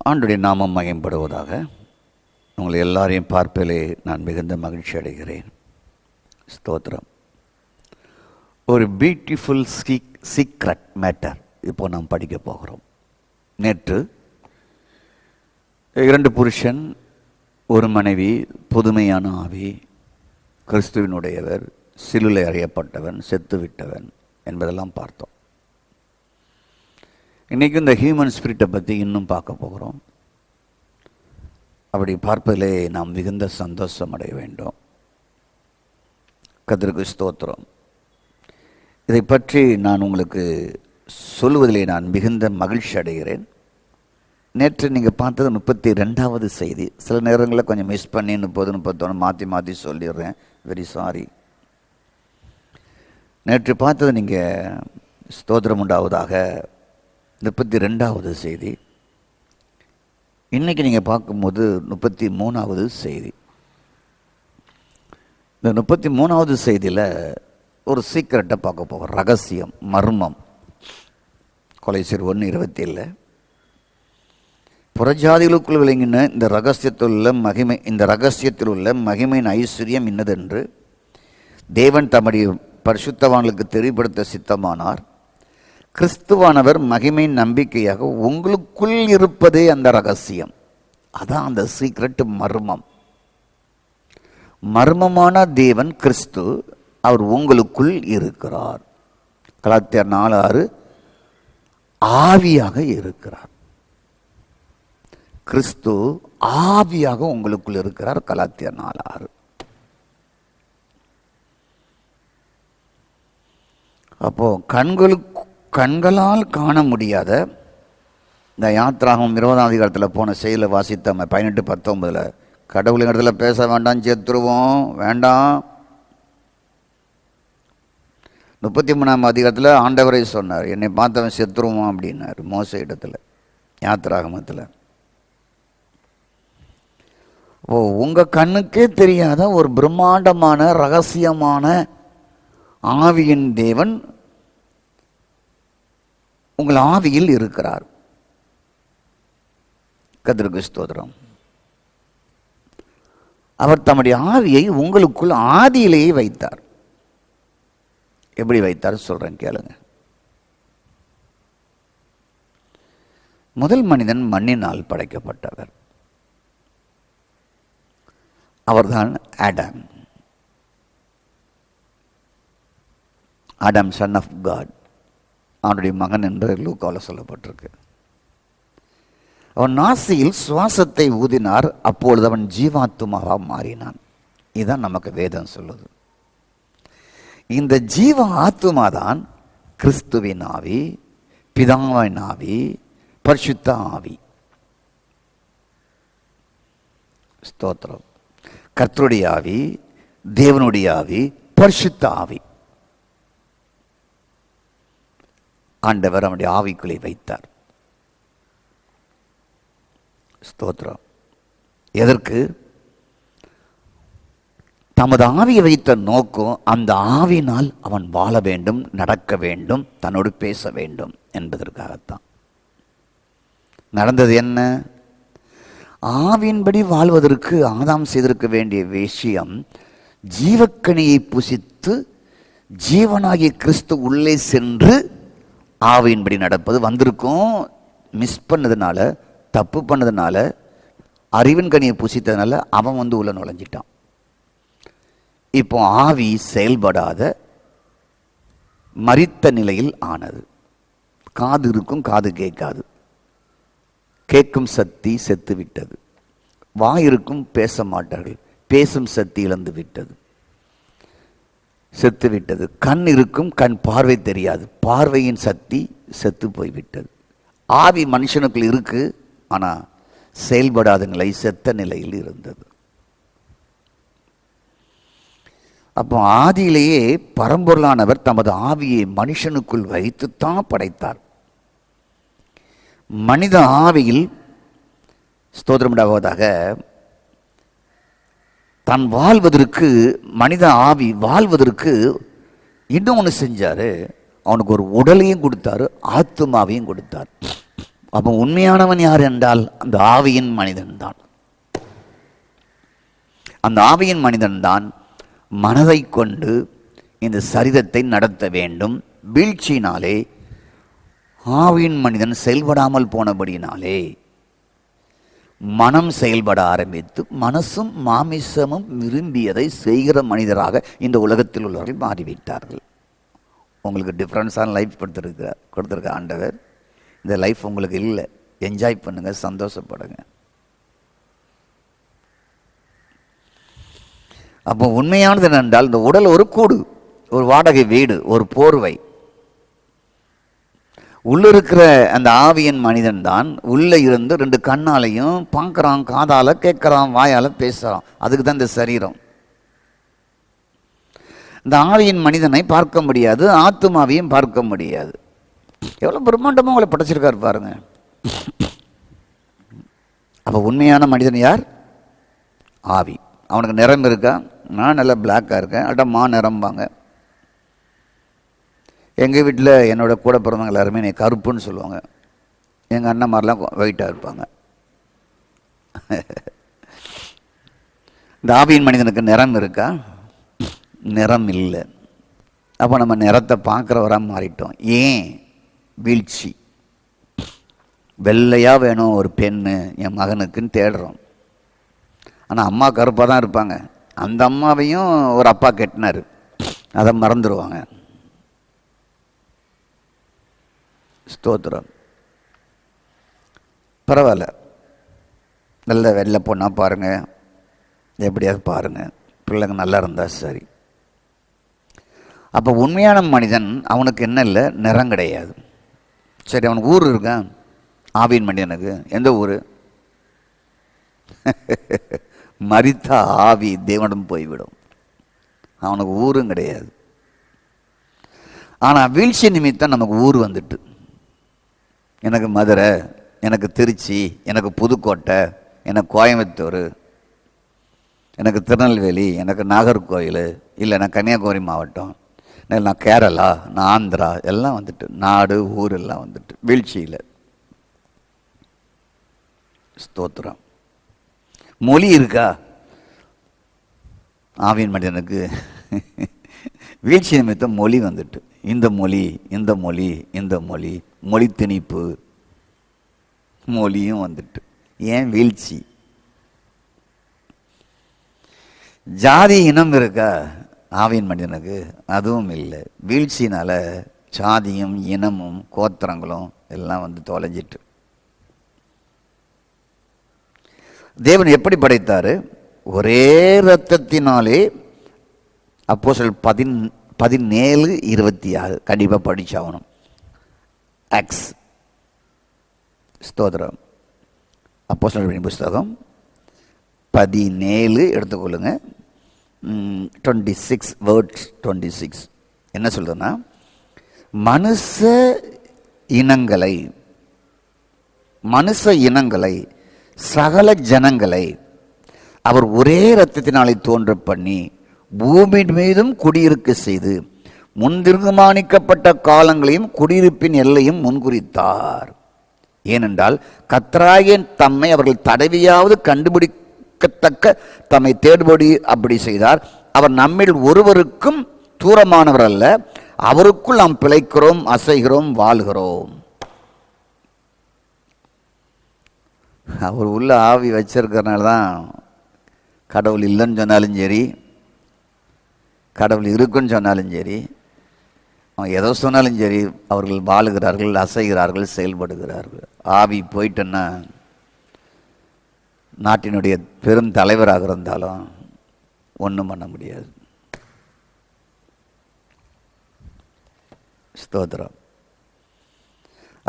ஆண்டுடைய நாமம் மகிமைப்படுவதாக. உங்களை எல்லாரையும் பார்ப்பதிலே நான் மிகுந்த மகிழ்ச்சி அடைகிறேன். ஸ்தோத்திரம். ஒரு பியூட்டிஃபுல் சீக்ரெட் மேட்டர் இப்போ நாம் படிக்க போகிறோம். நேற்று 2 புருஷன், ஒரு மனைவி, புதுமையான ஆவி, கிறிஸ்துவினுடையவர், சிலுவை அறையப்பட்டவன், செத்துவிட்டவன் என்பதெல்லாம் பார்த்தோம். இன்றைக்கி இந்த ஹியூமன் ஸ்பிரிட்டை பற்றி இன்னும் பார்க்க போகிறோம். அப்படி பார்ப்பதிலே நாம் மிகுந்த சந்தோஷம் அடைய வேண்டும். கர்த்தருக்கு ஸ்தோத்திரம். இதை பற்றி நான் உங்களுக்கு சொல்லுவதிலே நான் மிகுந்த மகிழ்ச்சி அடைகிறேன். நேற்று நீங்கள் பார்த்தது 32வது செய்தி. சில நேரங்களில் கொஞ்சம் மிஸ் பண்ணி 30, 31 மாற்றி சொல்லிடுறேன். Very sorry. நேற்று பார்த்தது நீங்கள் ஸ்தோத்திரம் உண்டாவதாக 32வது செய்தி. இன்றைக்கி நீங்கள் பார்க்கும்போது 33வது செய்தி. இந்த 33வது செய்தியில் ஒரு சீக்கிரட்டை பார்க்க போகிறோம். ரகசியம், மர்மம். கொலைசீர் 1:27 புறஜாதிகளுக்குள் விளங்கின இந்த ரகசியத்தில் உள்ள மகிமையின் ஐஸ்வர்யம் இன்னதென்று தேவன் தம்முடைய பரிசுத்தவான்களுக்கு தெரியப்படுத்த சித்தமானார். கிறிஸ்துவானவர் மகிமையின் நம்பிக்கையாக உங்களுக்குள் இருப்பதே அந்த ரகசியம். அதான் அந்த சீக்ரெட், மர்மம். மர்மமான தேவன் கிறிஸ்து, அவர் உங்களுக்குள் இருக்கிறார். கலாத்தியர் 4:6 ஆவியாக இருக்கிறார். கிறிஸ்து ஆவியாக உங்களுக்குள் இருக்கிறார். கலாத்தியர் 4:6. அப்போ கண்களால் காண முடியாத இந்த யாத்ராகம் 20ஆம் அதிகாரத்தில் போன செயலை வாசித்தோம். 18-19 கடவுளின் இடத்துல பேச வேண்டாம், செத்துருவோம், வேண்டாம். 33ஆம் அதிகாரத்தில் ஆண்டவரை சொன்னார், என்னை பார்த்தவன் செத்துருவான் அப்படின்னார் மோசே இடத்துல, யாத்ராகமத்தில். உங்கள் கண்ணுக்கே தெரியாத ஒரு பிரம்மாண்டமான ரகசியமான ஆவியின் தேவன் உங்கள் ஆவியில் இருக்கிறார். கர்த்தருக்கு ஸ்தோத்திரம். அவர் தம்முடைய ஆவியை உங்களுக்குள் ஆதியிலேயே வைத்தார். எப்படி வைத்தார் சொல்றேன் கேளுங்க. முதல் மனிதன் மண்ணினால் படைக்கப்பட்டவர். அவர்தான் Adam. Adam son of God, அவனுடைய மகன் என்று லூக்காவில் சொல்லப்பட்டிருக்கு. அவன் நாசியில் சுவாசத்தை ஊதினார், அப்பொழுது அவன் ஜீவாத்துமாவாக மாறினான். இதுதான் நமக்கு வேதம் சொல்லுது. இந்த ஜீவ ஆத்துமா தான் கிறிஸ்துவின் ஆவி, பிதாவின் ஆவி, பரிசுத்த ஆவி. ஸ்தோத்திரம். கர்த்தருடைய ஆவி, தேவனுடைய ஆவி, பரிசுத்த ஆவி. ஆண்டவர் அவனுடைய ஆவிக்குள்ளே வைத்தார். ஸ்தோத்திரம். எதற்கு? தமது ஆவியை வைத்த நோக்கம் அந்த ஆவினால் அவன் வாழ வேண்டும், நடக்க வேண்டும், தன்னோடு பேச வேண்டும் என்பதற்காகத்தான். நடந்தது என்ன? ஆவியின்படி வாழ்வதற்கு ஆதாம் செய்திருக்க வேண்டிய விஷயம், ஜீவக்கனியை புசித்து ஜீவனாகிய கிறிஸ்து உள்ளே சென்று ஆவியின்படி நடப்பது. வந்திருக்கும், மிஸ் பண்ணதுனால, தப்பு பண்ணதுனால, அறிவின் கனியை புசித்ததுனால அவன் உள்ள நுழைஞ்சிட்டான். இப்போ ஆவி செயல்படாத மரித்த நிலையில் ஆனது. காது இருக்கும், காது கேட்காது. கேட்கும் சக்தி செத்து விட்டது. வாய் இருக்கும், பேச மாட்டார்கள். பேசும் சக்தி இழந்து விட்டது, செத்து விட்டது. கண் இருக்கும், கண் பார்வை தெரியாது. பார்வையின் சக்தி செத்து போய்விட்டது. ஆவி மனுஷனுக்குள் இருக்கு, ஆனால் செயல்படாத நிலை, செத்த நிலையில் இருந்தது. அப்போ ஆதியிலேயே பரம்பொருளானவர் தமது ஆவியை மனுஷனுக்குள் வைத்துத்தான் படைத்தார். மனித ஆவியில் ஸ்தோத்திரமுண்டாவதாக தான் வாழ்வதற்கு, மனித ஆவி வாழ்வதற்கு இன்னும் ஒன்று செஞ்சார். அவனுக்கு ஒரு உடலையும் கொடுத்தாரு, ஆத்துமாவையும் கொடுத்தார். அப்போ உண்மையானவன் யார் என்றால் அந்த ஆவியின் மனிதன் தான். அந்த ஆவியின் மனிதன் தான் மனதை கொண்டு இந்த சரீரத்தை நடத்த வேண்டும். வீழ்ச்சியினாலே ஆவியின் மனிதன் செயல்படாமல் போனபடியினாலே மனம் செயல்பட ஆரம்பித்து மனசும் மாமிசமும் விரும்பியதை செய்கிற மனிதராக இந்த உலகத்தில் உள்ளவர்கள் மாறிவிட்டார்கள். உங்களுக்கு டிஃப்ரென்ஸான லைஃப் கொடுத்துருக்க ஆண்டவர். இந்த லைஃப் உங்களுக்கு இல்லை. என்ஜாய் பண்ணுங்க, சந்தோஷப்படுங்க. அப்போ உண்மையானது என்னென்றால் இந்த உடல் ஒரு கூடு, ஒரு வாடகை வீடு, ஒரு போர்வை. உள்ள இருக்கிற அந்த ஆவியன் மனிதன் தான் உள்ளே இருந்து ரெண்டு கண்ணாலையும் பார்க்குறான், காதால கேட்குறான், வாயால் பேசுகிறான். அதுக்கு தான் இந்த சரீரம். இந்த ஆவியின் மனிதனை பார்க்க முடியாது, ஆத்துமாவையும் பார்க்க முடியாது. எவ்வளோ பிரம்மாண்டமாக உங்களை படைச்சிருக்காரு பாருங்க. அப்போ உண்மையான மனிதன் யார்? ஆவி. அவனுக்கு நிறம் இருக்கா? நான் நல்லா பிளாக்காக இருக்கேன், அட மா நிறம்பாங்க. எங்கள் வீட்டில் என்னோட கூட பிறந்தவங்க எல்லாருமே என்னை கருப்புன்னு சொல்லுவாங்க. எங்கள் அண்ணன் மாதிரிலாம் ஒயிட்டாக இருப்பாங்க. இந்த ஆவியின் மனிதனுக்கு நிறம் இருக்கா? நிறம் இல்லை. அப்போ நம்ம நிறத்தை பார்க்குறவராக மாறிட்டோம். ஏன்? வீழ்ச்சி. வெள்ளையாக வேணும் ஒரு பெண்ணு என் மகனுக்குன்னு தேடுறோம். ஆனால் அம்மா கருப்பாக தான் இருப்பாங்க. அந்த அம்மாவையும் ஒரு அப்பா கெட்டினார், அதை மறந்துடுவாங்க. ஸ்தோத்திரம். பரவாயில்ல, நல்ல வெள்ளை பொண்ணாக பாருங்கள், எப்படியாவது பாருங்கள், பிள்ளைங்க நல்லா இருந்தால் சரி. அப்போ உண்மையான மனிதன் அவனுக்கு என்ன இல்லை? நிறம் கிடையாது. சரி, அவனுக்கு ஊர் இருக்கான். ஆவியின் மனிதனுக்கு எந்த ஊர்? மரித்த ஆவி தேவனிடம் போய்விடும். அவனுக்கு ஊரும் கிடையாது. ஆனால் வீழ்ச்சி நிமித்தம் நமக்கு ஊர் வந்துட்டு, எனக்கு மதுரை, எனக்கு திருச்சி, எனக்கு புதுக்கோட்டை, எனக்கு கோயம்புத்தூர், எனக்கு திருநெல்வேலி, எனக்கு நாகர்கோவில், இல்லை நான் கன்னியாகுமரி மாவட்டம், நான் கேரளா, நான் ஆந்திரா, எல்லாம் வந்துட்டு நாடு ஊர் எல்லாம் வந்துட்டு வீழ்ச்சியில். ஸ்தோத்திரம். மொழி இருக்கா? ஆவியின் மனிதனுக்கு வீழ்ச்சி நிமித்தம் மொழி வந்துட்டு, இந்த மொழி, இந்த மொழி, இந்த மொழி, மொழி திணிப்பு, மொழியும் வந்துட்டு. ஏன்? வீழ்ச்சி. ஜாதி இனம் இருக்கா ஆவியின் மனிதனுக்கு? அதுவும் இல்லை. வீழ்ச்சினால ஜாதியும் இனமும் கோத்திரங்களும் எல்லாம் வந்து தொலைஞ்சிட்டு. தேவன் எப்படி படைத்தார்? ஒரே இரத்தத்தினாலே. அப்போஸ்தலர் 17:26 கண்டிப்பாக படிச்சாகணும். ஆக்ஸ். ஸ்தோத்திரம். அப்போஸ்தலர் புஸ்தகம் 17 எடுத்துக்கொள்ளுங்க. 26 வேர்ட்ஸ் 26 என்ன சொல்றதுன்னா, மனுஷ இனங்களை சகல ஜனங்களை அவர் ஒரே இரத்தத்தினாலே தோன்ற பண்ணி பூமியின் மீதும் குடியிருக்க செய்து முன்திர்மானிக்கப்பட்ட காலங்களையும் குடியிருப்பின் எல்லையும் முன்குறித்தார். ஏனென்றால் கர்த்தராகிய தம்மை அவர்கள் தடவியாவது கண்டுபிடிக்கத்தக்க தம்மை தேடுபடி அப்படி செய்தார். அவர் நம்மில் ஒருவருக்கும் தூரமானவர் அல்ல, அவருக்குள் நாம் பிழைக்கிறோம், அசைகிறோம், வாழ்கிறோம். அவர் உள்ள ஆவி வச்சிருக்கிறனால தான் கடவுள் இல்லைன்னு சொன்னாலும் சரி, கடவுள் இருக்குன்னு சொன்னாலும் சரி, அவன் எதோ சொன்னாலும் சரி, அவர்கள் வாழுகிறார்கள், அசைகிறார்கள், செயல்படுகிறார்கள். ஆவி போயிட்டுன்னா நாட்டினுடைய பெரும் தலைவராக இருந்தாலும் ஒன்றும் பண்ண முடியாது. ஸ்தோத்திரம்.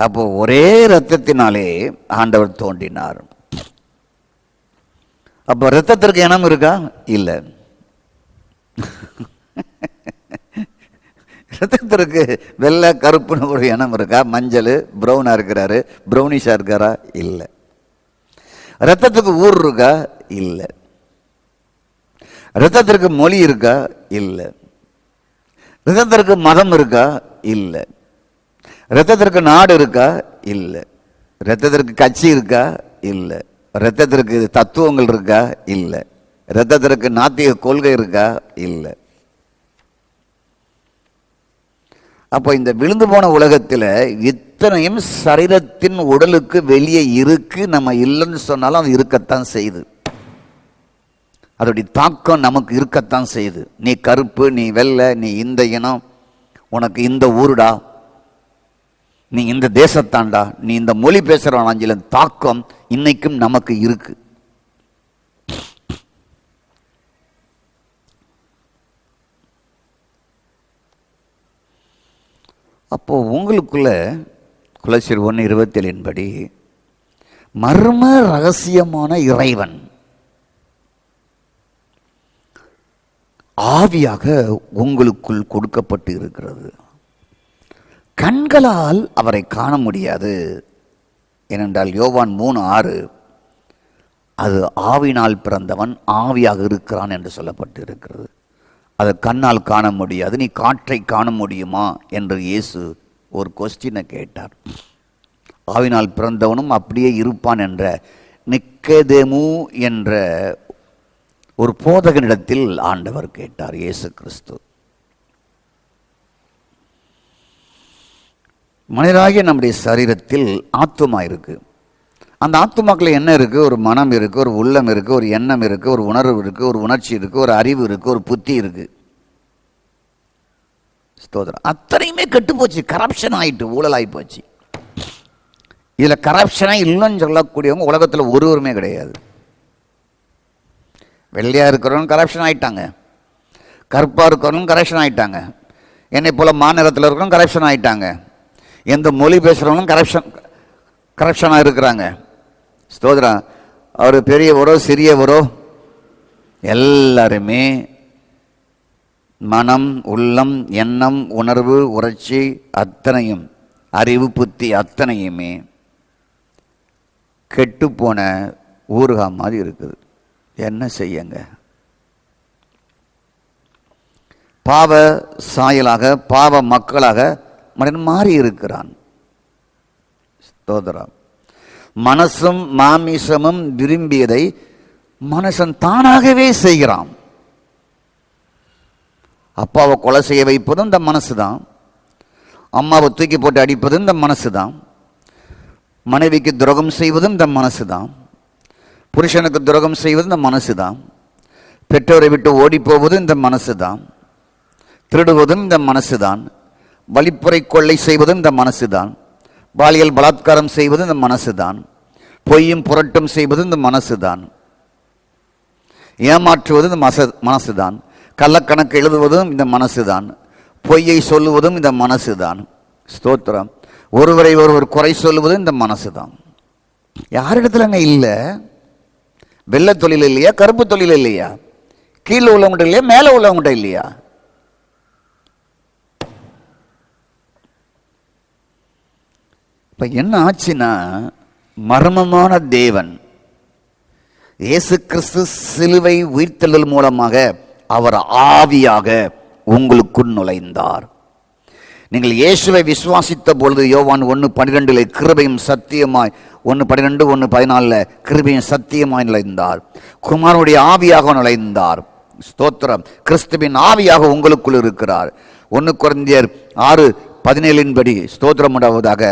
அப்போ ஒரே இரத்தத்தினாலே ஆண்டவர் தோன்றினார். அப்போ இரத்தத்திற்கு இனம் இருக்கா? இல்லை. இரத்தத்திற்கு வெள்ளை கருப்புன்னு ஒரு இனம் இருக்கா? மஞ்சள் ப்ரௌனா இருக்கிறாரு, ப்ரௌனிஷா இருக்காரா? இல்லை. இரத்தத்துக்கு ஊர் இருக்கா? இல்லை. இரத்தத்திற்கு மொழி இருக்கா? இல்லை. இரத்தத்திற்கு மதம் இருக்கா? இல்லை. இரத்தத்திற்கு நாடு இருக்கா? இல்லை. இரத்தத்திற்கு கட்சி இருக்கா? இல்லை. இரத்தத்திற்கு தத்துவங்கள் இருக்கா? இல்லை. இரத்தத்திற்கு நாத்திக கொள்கை இருக்கா? இல்லை. அப்போ இந்த விழுந்து போன உலகத்தில் இத்தனையும் சரீரத்தின் உடலுக்கு வெளியே இருக்கு. நம்ம இல்லைன்னு சொன்னாலும் அது இருக்கத்தான் செய்யுது. அதோடைய தாக்கம் நமக்கு இருக்கத்தான் செய்யுது. நீ கருப்பு, நீ வெள்ளை, நீ இந்த இனம், உனக்கு இந்த ஊருடா, நீ இந்த தேசத்தாண்டா, நீ இந்த மொழி பேசுகிறவனாஞ்சில தாக்கம் இன்னைக்கும் நமக்கு இருக்கு. அப்போ உங்களுக்குள்ள கொலோசியர் 1:27 படி மர்ம ரகசியமான இறைவன் ஆவியாக உங்களுக்குள் கொடுக்கப்பட்டு இருக்கிறது. கண்களால் அவரை காண முடியாது. ஏனென்றால் யோவான் 3:6 அது ஆவினால் பிறந்தவன் ஆவியாக இருக்கிறான் என்று சொல்லப்பட்டு இருக்கிறது. அதை கண்ணால் காண முடியாது. நீ காற்றை காண முடியுமா என்று இயேசு ஒரு கொஸ்டினை கேட்டார். ஆவினால் பிறந்தவனும் அப்படியே இருப்பான் என்ற நிக்கதேமு என்ற ஒரு போதகனிடத்தில் ஆண்டவர் கேட்டார், இயேசு கிறிஸ்து. மனிதராகிய நம்முடைய சரீரத்தில் ஆத்துமா இருக்கு. அந்த ஆத்துமாக்கள் என்ன இருக்கு? ஒரு மனம் இருக்கு, ஒரு உள்ளம் இருக்கு, ஒரு எண்ணம் இருக்கு, ஒரு உணர்வு இருக்கு, ஒரு உணர்ச்சி இருக்கு, ஒரு அறிவு இருக்கு, ஒரு புத்தி இருக்கு. ஸ்தோத்திரம். அத்தனையுமே கெட்டு போச்சு, கரப்ஷன் ஆயிட்டு, ஊழல் ஆகி போச்சு. இதுல கரப்ஷனே இல்லைன்னு சொல்லக்கூடியவங்க உலகத்தில் ஒருவருமே கிடையாது. வெள்ளையா இருக்கிறவங்க கரப்ஷன் ஆயிட்டாங்க, கருப்பா இருக்கிறவங்க கரப்ஷன் ஆயிட்டாங்க, என்னை போல மாநிலத்தில் இருக்கிறவங்க கரப்ஷன் ஆயிட்டாங்க, எந்த மொழி பேசுகிறவங்களும் கரப்ஷனாக இருக்கிறாங்க. ஸ்தோத்திரம். அவர் பெரியவரோ சிறியவரோ எல்லாருமே மனம், உள்ளம், எண்ணம், உணர்வு, உணர்ச்சி அத்தனையும், அறிவு, புத்தி அத்தனையுமே கெட்டுப்போன ஊறுகா மாதிரி இருக்குது. என்ன செய்யுங்க? பாவ சாயலாக, பாவ மக்களாக மனிதன் மாறி இருக்கிறான். ஸ்தோத்திரம். மனசும் மாமிசமும் விரும்பியதை மனுஷன் தானாகவே செய்கிறான். அப்பாவை கொலை செய்ய வைப்பதும் இந்த மனசு தான், அம்மாவை தூக்கி போட்டு அடிப்பதும் இந்த மனசு தான், மனைவிக்கு துரோகம் செய்வதும் இந்த மனசு தான், புருஷனுக்கு துரோகம் செய்வது இந்த மனசு தான், பெற்றோரை விட்டு ஓடி போவதும் இந்த மனசு தான், திருடுவதும் இந்த மனசு தான், வழிப்புறை கொள்ளை செய்வதும் இந்த மனசு தான், பாலியல் பலாத்காரம் செய்வதும் இந்த மனசு தான், பொய்யும் புரட்டும் செய்வதும் இந்த மனசு தான், ஏமாற்றுவதும் இந்த மனசு தான், கள்ளக்கணக்கு எழுதுவதும் இந்த மனசு தான், பொய்யை சொல்லுவதும் இந்த மனசு தான். ஸ்தோத்திரம். ஒருவரை ஒருவர் குறை சொல்லுவதும் இந்த மனசு தான். யாரிடத்துலங்க இல்லை? வெள்ளை தொழில் இல்லையா? கருப்பு தொழில் இல்லையா? கீழே உள்ளவங்ககிட்ட இல்லையா? மேலே உள்ளவங்ககிட்ட இல்லையா? இப்போ என்ன ஆச்சுன்னா, மர்மமான தேவன் இயேசு கிறிஸ்து சிலுவை உயிர்த்தெழுதல் மூலமாக அவர் ஆவியாக உங்களுக்குள் நுழைந்தார். நீங்கள் இயேசுவை விசுவாசித்த பொழுது யோவான் 1:12 கிருபையும் சத்தியமாய், 1:12 1:14 கிருபையும் சத்தியமாய் நுழைந்தார். குமாரனுடைய ஆவியாக நுழைந்தார். ஸ்தோத்திரம். கிறிஸ்துவின் ஆவியாக உங்களுக்குள் இருக்கிறார். 1 கொரிந்தியர் 6:17 படி ஸ்தோத்திரம் உண்டாவதாக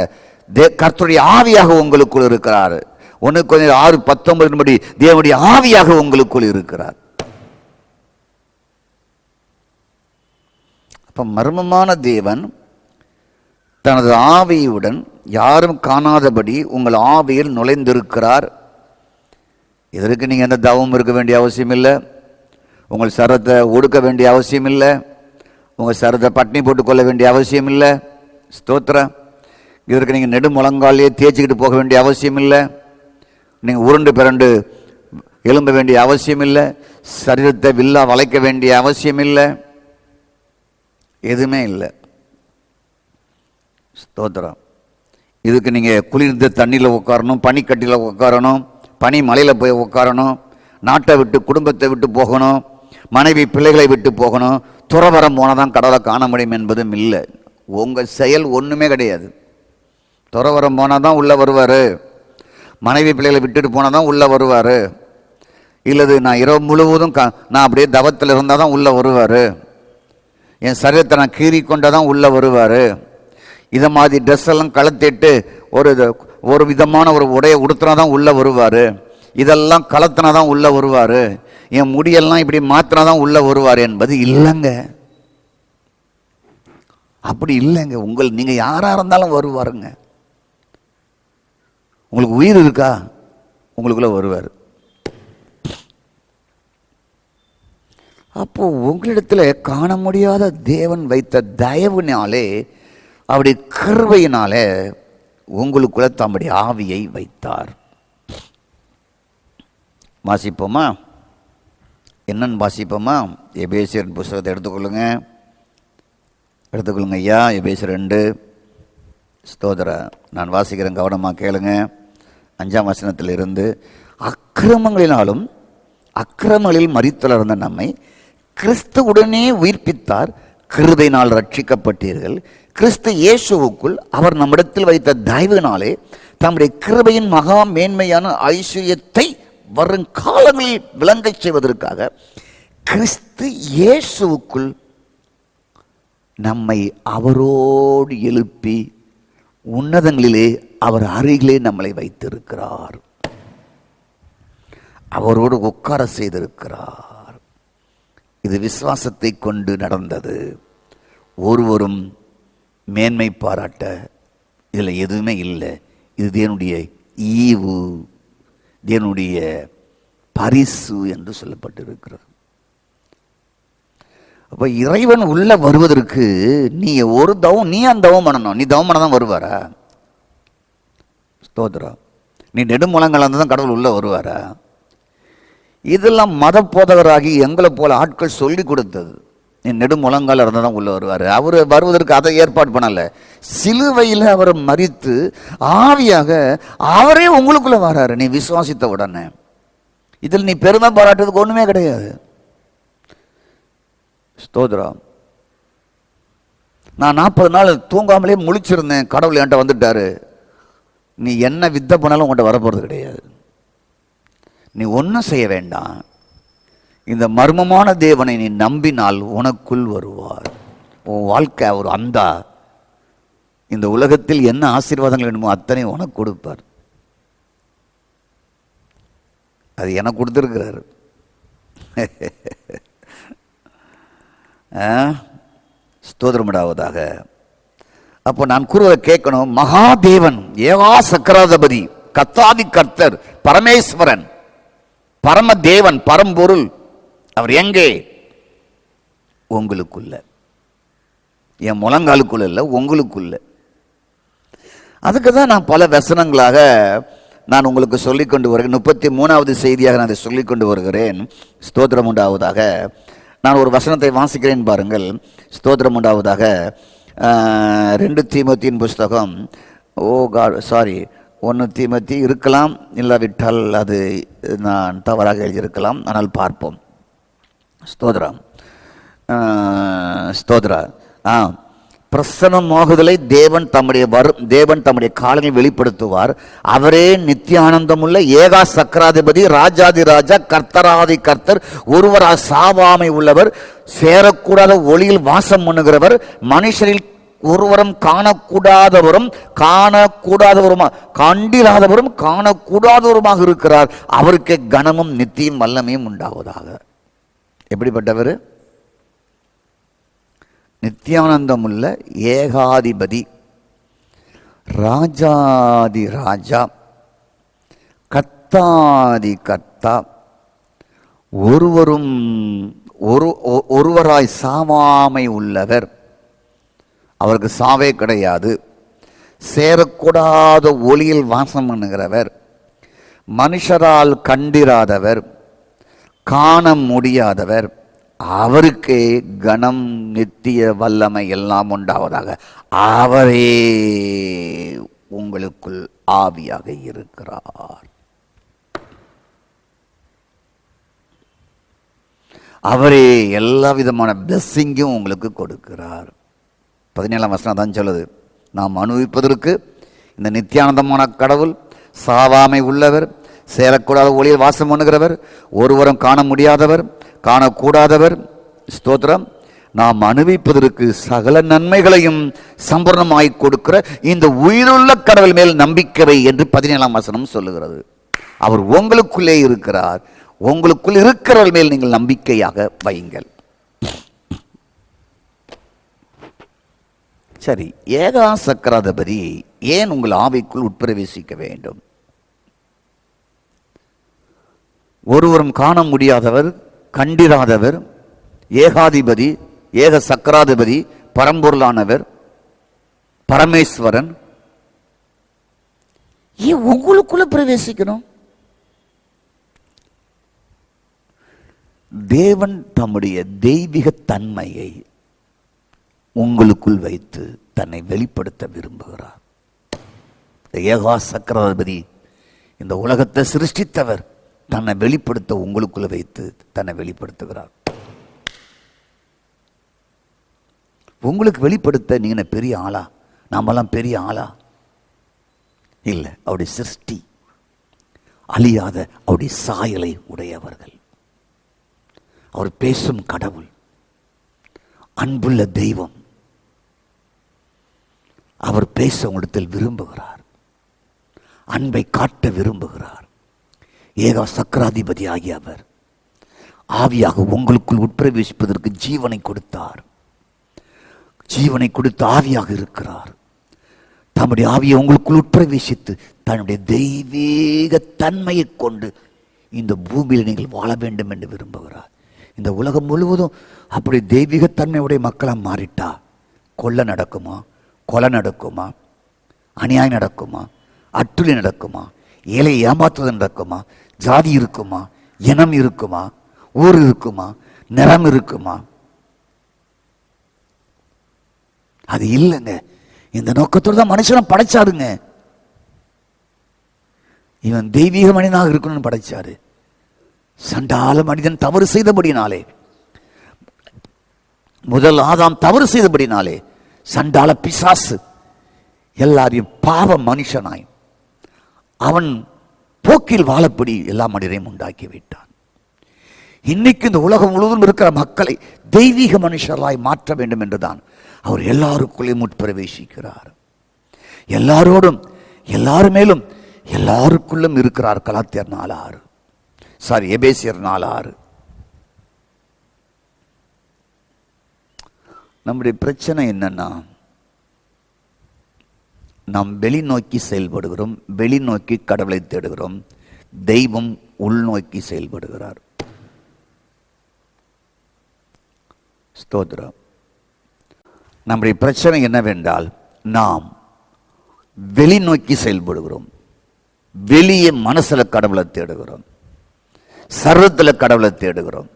கர்த்தருடைய ஆவியாக உங்களுக்குள் இருக்கிறார். 1 கொரிந்தியர் 6:19 படி தேவனுடைய ஆவியாக உங்களுக்குள் இருக்கிறார். அப்ப மர்மமான தேவன் தனது ஆவியுடன் யாரும் காணாதபடி உங்கள் ஆவியில் நுழைந்திருக்கிறார். இதற்கு நீங்கள் எந்த தவமும் இருக்க வேண்டிய அவசியம் இல்லை, உங்கள் சரத்தை ஒடுக்க வேண்டிய அவசியம் இல்லை, உங்கள் சரத்தை பட்னி போட்டுக்கொள்ள வேண்டிய அவசியம் இல்லை. ஸ்தோத்திரம். இதற்கு நீங்கள் நெடு முழங்காலையே தேய்ச்சிக்கிட்டு போக வேண்டிய அவசியம் இல்லை, நீங்கள் உருண்டு பிறண்டு எழும்ப வேண்டிய அவசியம் இல்லை, சரீரத்தை வில்லா வளைக்க வேண்டிய அவசியம் இல்லை, எதுவுமே இல்லை. ஸ்தோத்திரம். இதுக்கு நீங்கள் குளிர்ந்த தண்ணியில் உட்காரணும், பனிக்கட்டியில் உட்காரணும், பனி மலையில் போய் உட்காரணும், நாட்டை விட்டு குடும்பத்தை விட்டு போகணும், மனைவி பிள்ளைகளை விட்டு போகணும், துறவரம் போனால் தான் கடவுளை காண முடியும் என்பதும் இல்லை. உங்கள் செயல் ஒன்றுமே கிடையாது. துறவரம் போனால் தான் உள்ளே வருவார், மனைவி பிள்ளைகளை விட்டுட்டு போனால் தான் உள்ளே வருவார், இல்லது நான் இரவு முழுவதும் நான் அப்படியே தவத்தில் இருந்தால் தான் உள்ளே வருவார், என் சரீரத்தை நான் கீறி கொண்டால் தான் உள்ளே வருவார், இதை மாதிரி ட்ரெஸ் எல்லாம் கலத்திட்டு ஒரு விதமான ஒரு உடையை உடுத்தினா தான் உள்ளே வருவார், இதெல்லாம் கலத்தினா தான் உள்ளே வருவார், என் முடியெல்லாம் இப்படி மாற்றினா தான் உள்ளே வருவார் என்பது இல்லைங்க. அப்படி இல்லைங்க. நீங்கள் யாராக இருந்தாலும் வருவாருங்க. உங்களுக்கு உயிர் இருக்கா, உங்களுக்குள்ள வருவார். அப்போ உங்களிடத்தில் காண முடியாத தேவன் வைத்த தயவுனாலே, அவருடைய கிருபையினாலே உங்களுக்குள்ள தம்முடைய ஆவியை வைத்தார். வாசிப்போமா? என்னன்னு வாசிப்போமா? எபேசியர் புஸ்தகத்தை எடுத்துக்கொள்ளுங்க ஐயா. எபேசியர் 2. ஸ்தோத்திர. நான் வாசிக்கிறேன், கவனமாக கேளுங்க. 5ஆம் வசனத்திலிருந்து, அக்கிரமங்களில் மரித்தளர்ந்த நம்மை கிறிஸ்துவுடனே உயிர்ப்பித்தார், கிருபையினால் ரட்சிக்கப்பட்டீர்கள். கிறிஸ்து இயேசுவுக்குள் அவர் நம்மிடத்தில் வைத்த தயவினாலே தம்முடைய கிருபையின் மகா மேன்மையான ஐஸ்வர்யத்தை வருங்காலங்களில் விளங்கச் செய்வதற்காக கிறிஸ்து இயேசுவுக்குள் நம்மை அவரோடு எழுப்பி உன்னதங்களிலே அவர் அருகிலே நம்மளை வைத்திருக்கிறார், அவரோடு உட்கார செய்திருக்கிறார். இது விசுவாசத்தை கொண்டு நடந்தது. ஒருவரும் மேன்மை பாராட்ட இதில் எதுவுமே இல்லை. இது தேவனுடைய ஈவு, தேவனுடைய பரிசு என்று சொல்லப்பட்டிருக்கிறது. அப்போ இறைவன் உள்ள வருவதற்கு நீ அந்த தவம் பண்ணணும். நீ தவம் பண்ண தான் வருவாரா? ஸ்தோத்திரம். நீ நெடுமுழங்கள் தான் கடவுள் உள்ள வருவாரா? இதெல்லாம் மத போதகராகி எங்களை போல ஆட்கள் சொல்லி கொடுத்தது. நீ நெடுமுழங்கால் இருந்தால் தான் உள்ள வருவார். அவர் வருவதற்கு அதை ஏற்பாடு பண்ணலை. சிலுவையில் அவர் மரித்து ஆவியாக அவரே உங்களுக்குள்ள வராரு நீ விசுவாசித்த உடனே. இதில் நீ பெருமை பாராட்டுறதுக்கு ஒன்றுமே கிடையாது. ஸ்தோத்திரம். நான் 40 நாள் தூங்காமலே முழிச்சிருந்தேன், கடவுள் என்கிட்ட வந்துட்டாரு. நீ என்ன வித்த பண்ணாலும் உங்கள்கிட்ட வரப்போகிறது கிடையாது. நீ ஒன்றும் செய்ய வேண்டாம். இந்த மர்மமான தேவனை நீ நம்பினால் உனக்குள் வருவார். உன் வாழ்க்கை ஒரு அந்தா இந்த உலகத்தில் என்ன ஆசீர்வாதங்கள் வேணுமோ அத்தனை உனக்கு கொடுப்பார். அது எனக்கு கொடுத்துருக்கிறாரு. ஸ்தோத்திரமிடாவதாக. அப்போ நான் கூறுவதை கேட்கணும். மகாதேவன், ஏகா சக்கராதிபதி, கர்த்தாதி கர்த்தர், பரமேஸ்வரன், பரமதேவன், பரம்பொருள், அவர் எங்கே? உங்களுக்குள்ள. என் முழங்காலுக்குள்ள இல்லை, உங்களுக்குள்ள. அதுக்கு தான் நான் பல வசனங்களாக நான் உங்களுக்கு சொல்லிக்கொண்டு வருகிறேன். 33வது செய்தியாக நான் அதை சொல்லிக்கொண்டு வருகிறேன். ஸ்தோத்திரம் உண்டாவதாக. நான் ஒரு வசனத்தை வாசிக்கிறேன் பாருங்கள். ஸ்தோத்திரம் உண்டாவதாக. 2 தீமோத்தியின் புஸ்தகம், 1 தீமோத்தி இருக்கலாம், இல்லாவிட்டால் அது நான் தவறாக எழுதியிருக்கலாம். ஆனால் பார்ப்போம். ஸ்தோத்ரா. பிரசன்னமாகுதலை தேவன் தம்முடைய காலங்களில் வெளிப்படுத்துவார். அவரே நித்தியானந்தமுள்ள ஏகா சக்கராதிபதி, ராஜாதி ராஜா, கர்த்தராதி கர்த்தர், ஒருவராக சாவாமை உள்ளவர், சேரக்கூடாத ஒளியில் வாசம் பண்ணுகிறவர், மனுஷரில் ஒருவரும் காணக்கூடாதவருமாக இருக்கிறார். அவருக்கு கனமும் நித்தியும் வல்லமையும் உண்டாவதாக. எப்படிப்பட்டவர்? நித்தியானந்தமுள்ள ஏகாதிபதி, ராஜாதி ராஜா, கர்த்தாதி கர்த்தா, ஒருவராய் சாவாமை உள்ளவர், அவருக்கு சாவே கிடையாது, சேரக்கூடாத ஒளியில் வாசம் பண்ணுகிறவர், மனுஷரால் கண்டிராதவர், காண முடியாதவர், அவருக்கே கனம் நித்திய வல்லமை எல்லாம் உண்டாவதாக. அவரே உங்களுக்குள் ஆவியாக இருக்கிறார். அவரே எல்லா விதமான பிளெஸ்ஸிங்கும் உங்களுக்கு கொடுக்கிறார். 17ஆம் வசனம் தான் சொல்லுது, நாம் அனுபவிப்பதற்கு இந்த நித்தியானந்தமான கடவுள் சாவாமை உள்ளவர், சேரக்கூடாத ஒளியில் வாசம் பண்ணுகிறவர், ஒருவரும் காண முடியாதவர், காணக்கூடாதவர். ஸ்தோத்திரம். நாம் அனுபவிப்பதற்கு சகல நன்மைகளையும் சம்பூர்ணமாய் கொடுக்கிற இந்த உயிருள்ள கடவுள் மேல் நம்பிக்கை என்று 17ஆம் வசனம் சொல்லுகிறது. அவர் உங்களுக்குள்ளே இருக்கிறார். உங்களுக்குள் இருக்கிறவர்கள் மேல் நீங்கள் நம்பிக்கையாக வையுங்கள். சரி, ஏகா சக்கராதிபதி ஏன் உங்கள் ஆவிக்குள் உட்பிரவேசிக்க வேண்டும்? ஒருவரும் காண முடியாதவர், கண்டிராதவர், ஏகாதிபதி, ஏக சக்கராதிபதி, பரம்பொருளானவர், பரமேஸ்வரன் ஏன் உங்களுக்குள்ள பிரவேசிக்கணும்? தேவன் தம்முடைய தெய்வீக தன்மையை உங்களுக்குள் வைத்து தன்னை வெளிப்படுத்த விரும்புகிறார். ஏகா சக்கராதிபதி, இந்த உலகத்தை சிருஷ்டித்தவர், தன்னை வெளிப்படுத்த உங்களுக்குள்ள வைத்து தன்னை வெளிப்படுத்துகிறார். உங்களுக்கு வெளிப்படுத்த நீங்க பெரிய ஆளா? நாமெல்லாம் பெரிய ஆளா? இல்லை. அவருடைய சிருஷ்டி, அழியாத அவருடைய சாயலை உடையவர்கள். அவர் பேசும் கடவுள், அன்புள்ள தெய்வம். அவர் பேச உங்களிடத்தில் விரும்புகிறார், அன்பை காட்ட விரும்புகிறார். ஏகா சக்கராதிபதி ஆகிய அவர் ஆவியாக உங்களுக்குள் உட்பிரவேசிப்பதற்கு ஜீவனை கொடுத்தார். ஜீவனை கொடுத்து ஆவியாக இருக்கிறார். தம்முடைய ஆவியை உங்களுக்குள் உட்பிரவேசித்து தன்னுடைய தெய்வீக தன்மையை கொண்டு இந்த பூமியில் நீங்கள் வாழ வேண்டும் என்று விரும்புகிறார். இந்த உலகம் முழுவதும் அப்படி தெய்வீக தன்மையுடைய மக்களாக மாறிட்டா கொள்ளை நடக்குமா? கொலை நடக்குமா? அநியாயம் நடக்குமா? அட்டுழி நடக்குமா? ஏழை ஏமாற்றுவது நடக்குமா? ஜாதி இருக்குமா? இனம் இருக்குமா? ஊர் இருக்குமா? நிறம் இருக்குமா? அது இல்லைங்க. இந்த நோக்கத்தோடு தான் மனுஷனை படைச்சாருங்க. இவன் தெய்வீக மனிதனாக இருக்கணும்னு படைச்சாரு. சண்டால மனிதன் தவறு செய்தபடினாலே, முதல் ஆதாம் தவறு செய்தபடினாலே, சண்டால பிசாசு எல்லாரையும் பாவ மனுஷனாய் அவன் போக்கில் வாழப்படி எல்லா மனிதரையும் உண்டாக்கி விட்டான். இன்னைக்கு இந்த உலகம் முழுவதும் இருக்கிற மக்களை தெய்வீக மனுஷராய் மாற்ற வேண்டும் என்றுதான் அவர் எல்லாருக்குள்ளே முற்பிரவேசிக்கிறார். எல்லாரோடும், எல்லாரு மேலும், எல்லாருக்குள்ளும் இருக்கிறார். கலாத்தியர் 4:6, சாரி எபேசியர் 4:6. நம்முடைய பிரச்சனை என்னன்னா, நாம் வெளிநோக்கி செயல்படுகிறோம், வெளிநோக்கி கடவுளை தேடுகிறோம். தெய்வம் உள்நோக்கி செயல்படுகிறார். ஸ்தோத்திரம். நம்முடைய பிரச்சனை என்னவென்றால், நாம் வெளிநோக்கி செயல்படுகிறோம். வெளியே மனசுல கடவுளை தேடுகிறோம், சர்வத்தில் கடவுளை தேடுகிறோம்,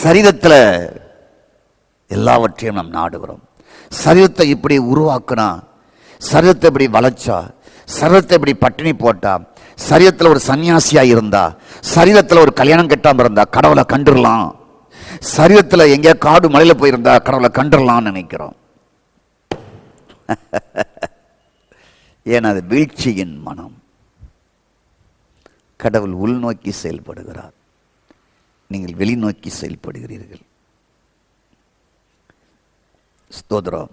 சரீரத்தில் எல்லாவற்றையும் நாம் நாடுகிறோம். சரீரத்தை இப்படி உருவாக்குனா, சரீரத்தை இப்படி வளைச்சா, சரீரத்தை இப்படி பட்டினி போட்டா, சரீரத்தில் ஒரு சன்னியாசியா இருந்தா, சரீரத்தில் ஒரு கல்யாணம் கட்டாம இருந்தா கடவுளை கண்டுடலாம், சரீரத்தில் எங்கேயா காடு மலையில போயிருந்தா கடவுளை கண்டுடலாம்னு நினைக்கிறோம். ஏன்னா அது வீழ்ச்சியின் மனம். கடவுள் உள்நோக்கி செயல்படுகிறார், நீங்கள் வெளிநோக்கி செயல்படுகிறீர்கள். ஸ்தோத்திரம்.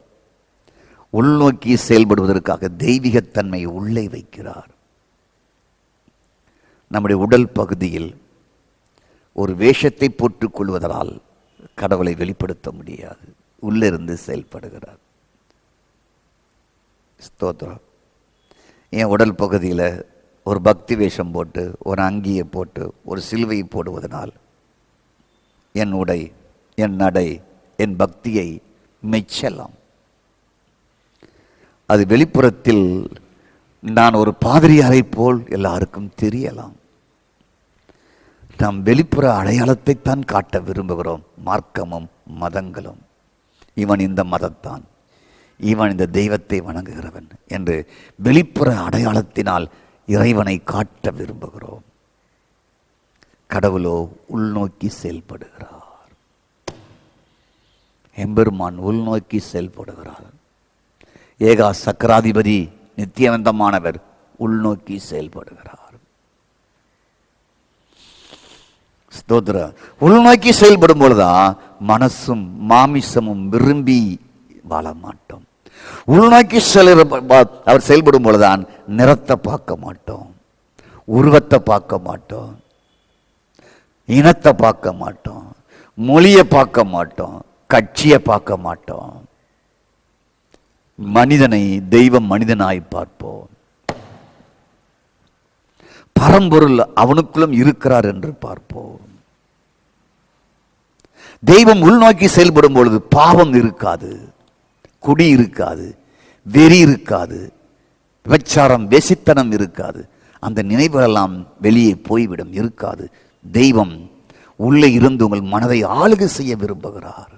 உள்நோக்கி செயல்படுவதற்காக தெய்வீகத்தன்மையை உள்ளே வைக்கிறார். நம்முடைய உடல் பகுதியில் ஒரு வேஷத்தை போட்டுக் கொள்வதால் கடவுளை வெளிப்படுத்த முடியாது. உள்ளிருந்து செயல்படுகிறார். ஸ்தோத்திரம். என் உடல் பகுதியில் ஒரு பக்தி வேஷம் போட்டு, ஒரு அங்கியை போட்டு, ஒரு சிலுவையை போடுவதனால் என் உடை, என் நடை, என் பக்தியை மெச்சலாம். அது வெளிப்புறத்தில் நான் ஒரு பாதிரியாரை போல் எல்லாருக்கும் தெரியலாம். நாம் வெளிப்புற அடையாளத்தை தான் காட்ட விரும்புகிறோம். மார்க்கமும் மதங்களும், இவன் இந்த மதத்தான், இவன் இந்த தெய்வத்தை வணங்குகிறவன் என்று வெளிப்புற அடையாளத்தினால் இறைவனை காட்ட விரும்புகிறோம். கடவுளோ உள்நோக்கி செயல்படுகிறார். எம்பெருமான் உள்நோக்கி செயல்படுகிறார். ஏகா சக்கராதிபதி நித்தியவந்தமானவர் உள்நோக்கி செயல்படுகிறார். ஸ்தோத்திரம். உள்நோக்கி செயல்படும் பொழுதுதான் மனசும் மாமிசமும் விரும்பி வாழ மாட்டோம். உள்நோக்கி அவர் செயல்படும் பொழுதுதான் நிறத்தை பார்க்க மாட்டோம், உருவத்தை பார்க்க மாட்டோம், இனத்தை பார்க்க மாட்டோம், மொழியை பார்க்க மாட்டோம், கட்சியை பார்க்க மாட்டோம். மனிதனை தெய்வம் மனிதனாய் பார்ப்போம். பரம்பொருள் அவனுக்குள்ளும் இருக்கிறார் என்று பார்ப்போம். தெய்வம் உள்நோக்கி செயல்படும் பொழுது பாவம் இருக்காது, குடி இருக்காது, வெறி இருக்காது, விபச்சாரம் வேசித்தனம் இருக்காது. அந்த நினைவுகளெல்லாம் வெளியே போய்விடும், இருக்காது. தெய்வம் உள்ளே இருந்து உங்கள் மனதை ஆளுகை செய்ய விரும்புகிறார்.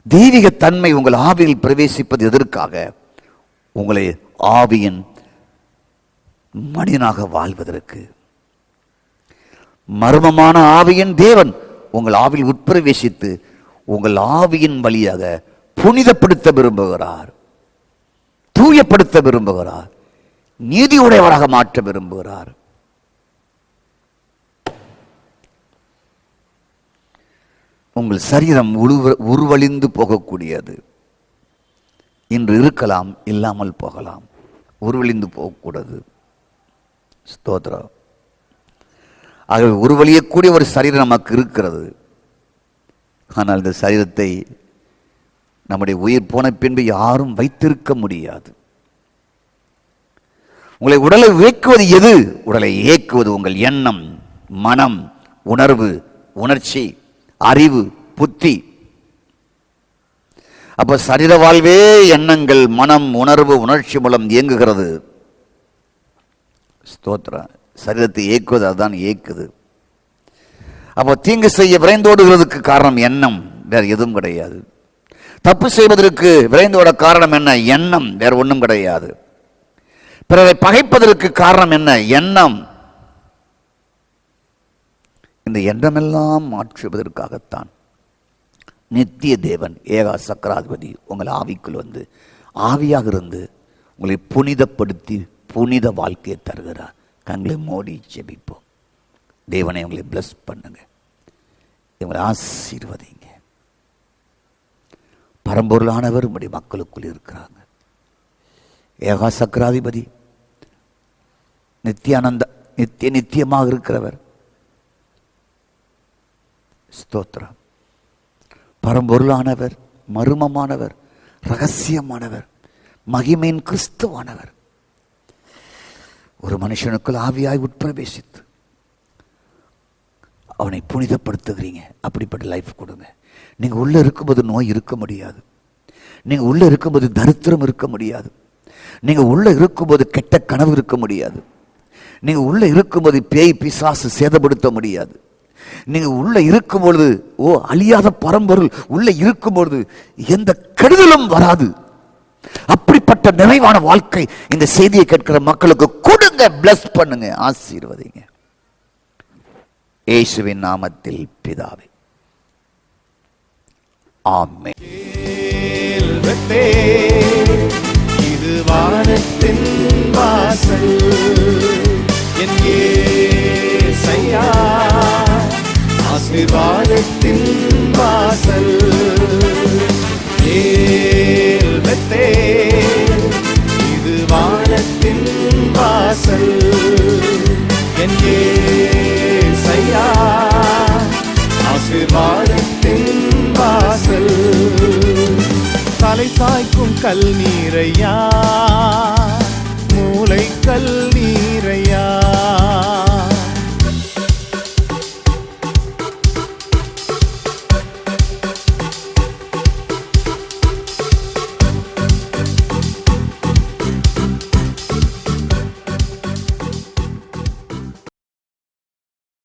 தெய்வீக தன்மை உங்கள் ஆவியில் பிரவேசிப்பது எதற்காக? உங்களை ஆவியின் மனிதனாக வாழ்வதற்கு. மர்மமான ஆவியின் தேவன் உங்கள் ஆவியில் உட்பிரவேசித்து உங்கள் ஆவியின் வழியாக புனிதப்படுத்த விரும்புகிறார், தூயப்படுத்த விரும்புகிறார், நீதியுடையவராக மாற்ற விரும்புகிறார். உங்கள் சரீரம் உருவழிந்து போகக்கூடியது. இன்று இருக்கலாம், இல்லாமல் போகலாம். உருவழிந்து போகக்கூடாது. ஸ்தோத்திரம். ஆகவே உருவழியக்கூடிய ஒரு சரீரம் நமக்கு இருக்கிறது. ஆனால் இந்த சரீரத்தை நம்முடைய உயிர் போன பின்பு யாரும் வைத்திருக்க முடியாது. உங்களை உடலை இயக்குவது எது? உடலை இயக்குவது உங்கள் எண்ணம், மனம், உணர்வு, உணர்ச்சி, அறிவு, புத்தி. அப்ப சரீர வாழ்வே எண்ணங்கள், மனம், உணர்வு, உணர்ச்சி மூலம் இயங்குகிறது. ஸ்தோத்திரம். சரீரத்தை இயக்குவது அதுதான் இயக்குது. அப்போ தீங்கு செய்ய விரைந்தோடுகிறதுக்கு காரணம் எண்ணம், வேற எதுவும் கிடையாது. தப்பு செய்வதற்கு விரைந்தோட காரணம் என்ன? எண்ணம், வேற ஒன்றும் கிடையாது. பிறரை பகைப்பதற்கு காரணம் என்ன? எண்ணம். இந்த எண்ணமெல்லாம் மாற்றுவதற்காகத்தான் நித்திய தேவன் ஏகா சக்கராதிபதி உங்கள் ஆவிக்குள் வந்து ஆவியாக இருந்து உங்களை புனிதப்படுத்தி புனித வாழ்க்கையை தருகிறார். கண்களை மூடி ஜெபிப்போம். தேவனை உங்களை பிளஸ் பண்ணுங்க, உங்களை ஆசீர்வதிங்க. பரம்பொருளானவர் உங்களுடைய மக்களுக்குள் இருக்கிறாங்க. ஏகா சக்கராதிபதி நித்தியானந்த நித்தியமாக இருக்கிறவர். ஸ்தோத்திரம். பரம்பொருளானவர், மர்மமானவர், ரகசியமானவர், மகிமையின் கிறிஸ்துவானவர் ஒரு மனுஷனுக்குள் ஆவியாய் உட்பிரவேசித்து அவனை புனிதப்படுத்துகிறீங்க. அப்படிப்பட்ட லைஃப் கொடுங்க. நீங்க உள்ள இருக்கும்போது நோய் இருக்க முடியாது. நீங்க உள்ள இருக்கும்போது தரித்திரம் இருக்க முடியாது. நீங்க உள்ள இருக்கும்போது கெட்ட கனவு இருக்க முடியாது. நீங்க உள்ள இருக்கும்போது பேய் பிசாசு சேதப்படுத்த முடியாது. நீங்க உள்ள இருக்கும் பொழுது அழியாத பரம்பொருள் உள்ள இருக்கும் பொழுது எந்த கெடுதலும் வராது. அப்படிப்பட்ட நிறைவான வாழ்க்கை இந்த செய்தியை கேட்கிற மக்களுக்கு கொடுங்க, பிளஸ் பண்ணுங்க, ஆசீர்வதிங்க. இயேசுவின் நாமத்தில் பிதாவே, ஆமென். இது வானத்தின் வாசல், என் இயேசையா ஆசீர்வாதத்தின் வாசல். இது வானத்தின் வாசல், என் இயேசையா ஆசீர்வாதத்தின் வாசல். தலை தாய்க்கும் கல் நீரையா, மூளை கல் நீர்